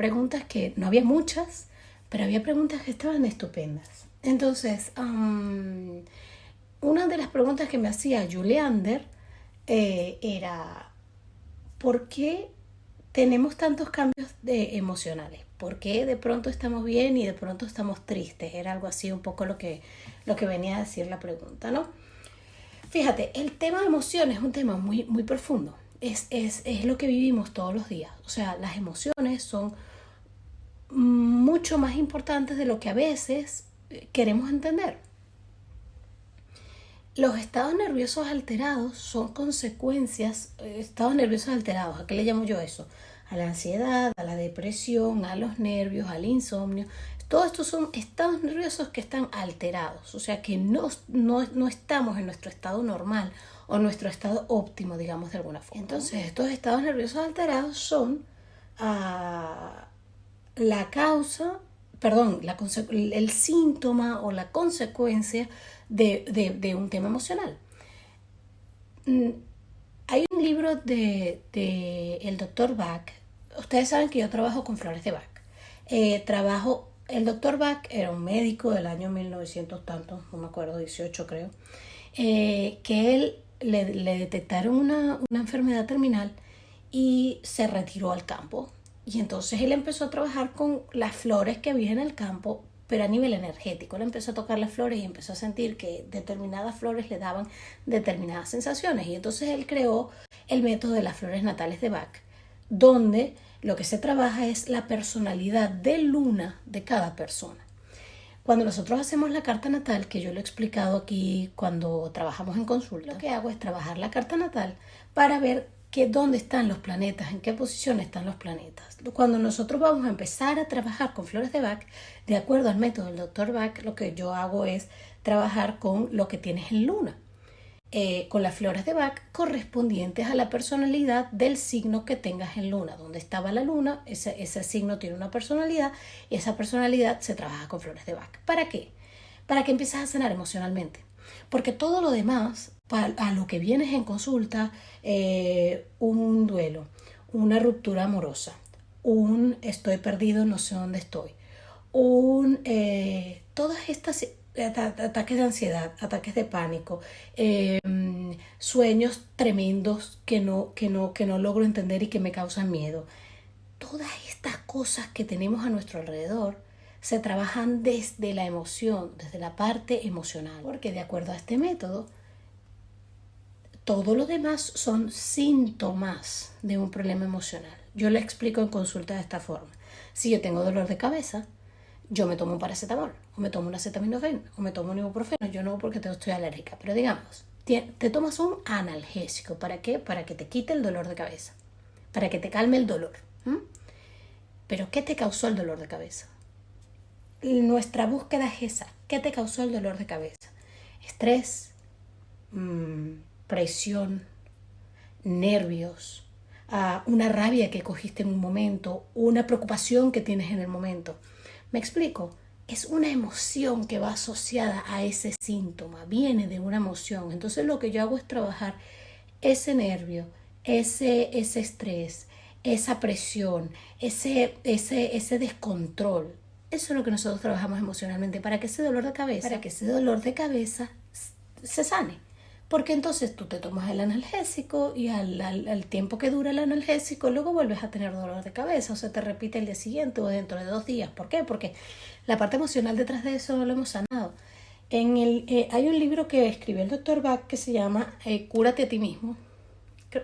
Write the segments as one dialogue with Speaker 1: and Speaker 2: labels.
Speaker 1: preguntas que no había muchas, pero había preguntas que estaban estupendas. Entonces, una de las preguntas que me hacía Juliander era, ¿por qué tenemos tantos cambios emocionales? ¿Por qué de pronto estamos bien y de pronto estamos tristes? Era algo así un poco lo que venía a decir la pregunta, ¿no? Fíjate, el tema de emociones es un tema muy, muy profundo. Es lo que vivimos todos los días. O sea, las emociones son mucho más importantes de lo que a veces queremos entender. Los estados nerviosos alterados son consecuencias, estados nerviosos alterados, ¿a qué le llamo yo eso? A la ansiedad, a la depresión, a los nervios, al insomnio. Todos estos son estados nerviosos que están alterados, o sea que no estamos en nuestro estado normal o nuestro estado óptimo, digamos de alguna forma. Entonces, estos estados nerviosos alterados son la causa, perdón, el síntoma o la consecuencia de un tema emocional. Hay un libro de el doctor Bach. Ustedes saben que yo trabajo con flores de Bach. El doctor Bach era un médico del año 1900 tanto, no me acuerdo, 18 creo, que él le detectaron una enfermedad terminal y se retiró al campo. Y entonces él empezó a trabajar con las flores que había en el campo, pero a nivel energético. Él empezó a tocar las flores y empezó a sentir que determinadas flores le daban determinadas sensaciones. Y entonces él creó el método de las flores natales de Bach, donde lo que se trabaja es la personalidad de luna de cada persona. Cuando nosotros hacemos la carta natal, que yo lo he explicado aquí cuando trabajamos en consulta, lo que hago es trabajar la carta natal para ver dónde están los planetas, en qué posición están los planetas. Cuando nosotros vamos a empezar a trabajar con flores de Bach, de acuerdo al método del Dr. Bach, lo que yo hago es trabajar con lo que tienes en luna. Con las flores de Bach correspondientes a la personalidad del signo que tengas en luna. Donde estaba la luna, ese signo tiene una personalidad y esa personalidad se trabaja con flores de Bach. ¿Para qué? Para que empieces a sanar emocionalmente. Porque todo lo demás, a lo que vienes en consulta, un duelo, una ruptura amorosa, un estoy perdido, no sé dónde estoy, todas estas ataques de ansiedad, ataques de pánico, sueños tremendos que no logro entender y que me causan miedo. Todas estas cosas que tenemos a nuestro alrededor se trabajan desde la emoción, desde la parte emocional, porque de acuerdo a este método, todo lo demás son síntomas de un problema emocional. Yo le explico en consulta de esta forma. Si yo tengo dolor de cabeza, yo me tomo un paracetamol, o me tomo un acetaminofén, o me tomo un ibuprofeno. Yo no, porque estoy alérgica, pero digamos, te tomas un analgésico. ¿Para qué? Para que te quite el dolor de cabeza, para que te calme el dolor. ¿Pero qué te causó el dolor de cabeza? Nuestra búsqueda es esa. ¿Qué te causó el dolor de cabeza? Estrés, presión, nervios, una rabia que cogiste en un momento, una preocupación que tienes en el momento. ¿Me explico? Es una emoción que va asociada a ese síntoma, viene de una emoción. Entonces lo que yo hago es trabajar ese nervio, ese estrés, esa presión, ese descontrol. Eso es lo que nosotros trabajamos emocionalmente, para que ese dolor de cabeza se sane. Porque entonces tú te tomas el analgésico y al tiempo que dura el analgésico, luego vuelves a tener dolor de cabeza, o se te repite el día siguiente o dentro de 2 días. ¿Por qué? Porque la parte emocional detrás de eso no lo hemos sanado. Hay un libro que escribió el Dr. Bach que se llama Cúrate a ti mismo.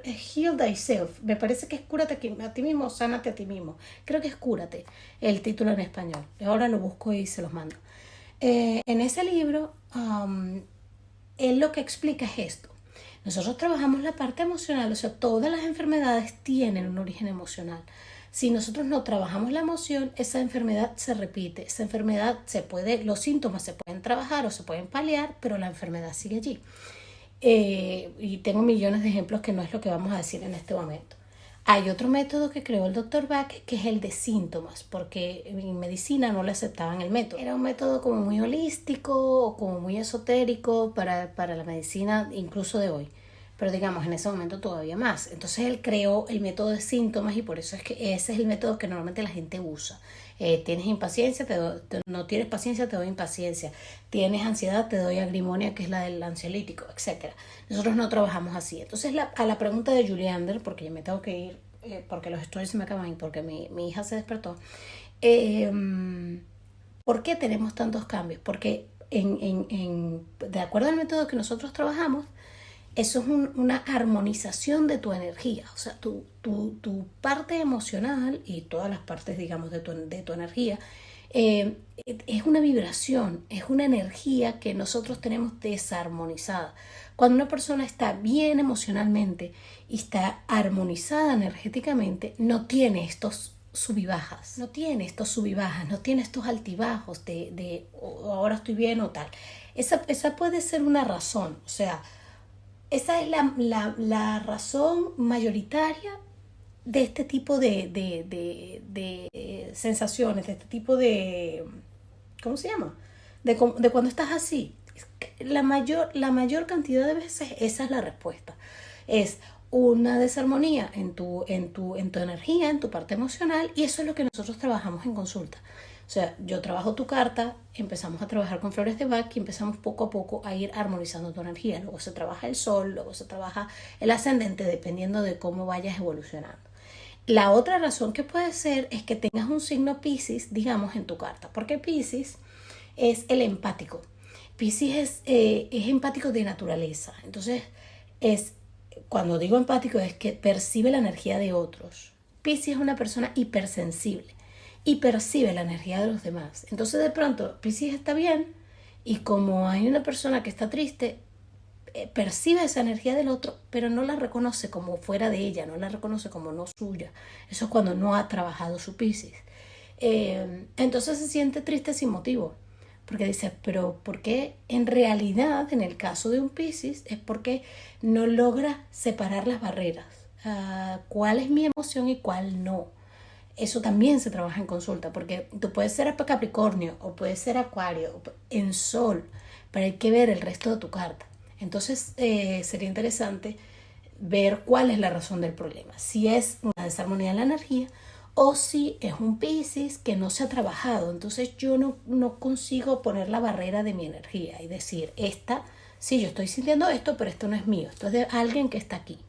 Speaker 1: Heal Thyself. Me parece que es Cúrate a ti mismo, Sánate a ti mismo. Creo que es Cúrate, el título en español. Ahora lo busco y se los mando. En ese libro, él lo que explica es esto. Nosotros trabajamos la parte emocional, o sea, todas las enfermedades tienen un origen emocional. Si nosotros no trabajamos la emoción, esa enfermedad se repite. Esa enfermedad los síntomas se pueden trabajar o se pueden paliar, pero la enfermedad sigue allí. Y tengo millones de ejemplos que no es lo que vamos a decir en este momento. Hay otro método que creó el Dr. Bach, que es el de síntomas, porque en medicina no le aceptaban el método. Era un método como muy holístico o como muy esotérico para la medicina incluso de hoy. pero digamos en ese momento todavía más. Entonces él creó el método de síntomas y por eso es que ese es el método que normalmente la gente usa. Tienes impaciencia, no tienes paciencia, te doy impaciencia. Tienes ansiedad, te doy agrimonia, que es la del ansiolítico, etcétera. Nosotros no trabajamos así. Entonces a la pregunta de Juliander, porque yo me tengo que ir, porque los stories se me acaban y porque mi hija se despertó. ¿Por qué tenemos tantos cambios? Porque de acuerdo al método que nosotros trabajamos, eso es una armonización de tu energía. O sea, tu parte emocional y todas las partes, digamos, de tu energía, es una vibración, es una energía que nosotros tenemos desarmonizada. Cuando una persona está bien emocionalmente y está armonizada energéticamente, no tiene estos sub y bajas, no tiene estos sub y bajas, no tiene estos altibajos de ahora estoy bien o tal. Esa puede ser una razón, o sea, esa es la razón mayoritaria de este tipo de sensaciones, de este tipo de, ¿cómo se llama? De cuando estás así. La mayor cantidad de veces esa es la respuesta. Es una desarmonía en tu energía, en tu parte emocional, y eso es lo que nosotros trabajamos en consulta. O sea, yo trabajo tu carta, empezamos a trabajar con flores de Bach y empezamos poco a poco a ir armonizando tu energía. Luego se trabaja el sol, luego se trabaja el ascendente, dependiendo de cómo vayas evolucionando. La otra razón que puede ser es que tengas un signo Piscis, digamos, en tu carta, porque Piscis es el empático. Piscis es empático de naturaleza. Entonces, cuando digo empático es que percibe la energía de otros. Piscis es una persona hipersensible y percibe la energía de los demás. Entonces de pronto Piscis está bien y como hay una persona que está triste, percibe esa energía del otro, pero no la reconoce como fuera de ella, no la reconoce como no suya. Eso es cuando no ha trabajado su Piscis. Entonces se siente triste sin motivo, porque dice, pero ¿por qué? En realidad, en el caso de un Piscis, es porque no logra separar las barreras. ¿Cuál es mi emoción y cuál no? Eso también se trabaja en consulta, porque tú puedes ser Capricornio o puedes ser Acuario en Sol, pero hay que ver el resto de tu carta. Entonces sería interesante ver cuál es la razón del problema. Si es una desarmonía en la energía o si es un Piscis que no se ha trabajado. Entonces yo no consigo poner la barrera de mi energía y decir, sí, yo estoy sintiendo esto, pero esto no es mío, esto es de alguien que está aquí.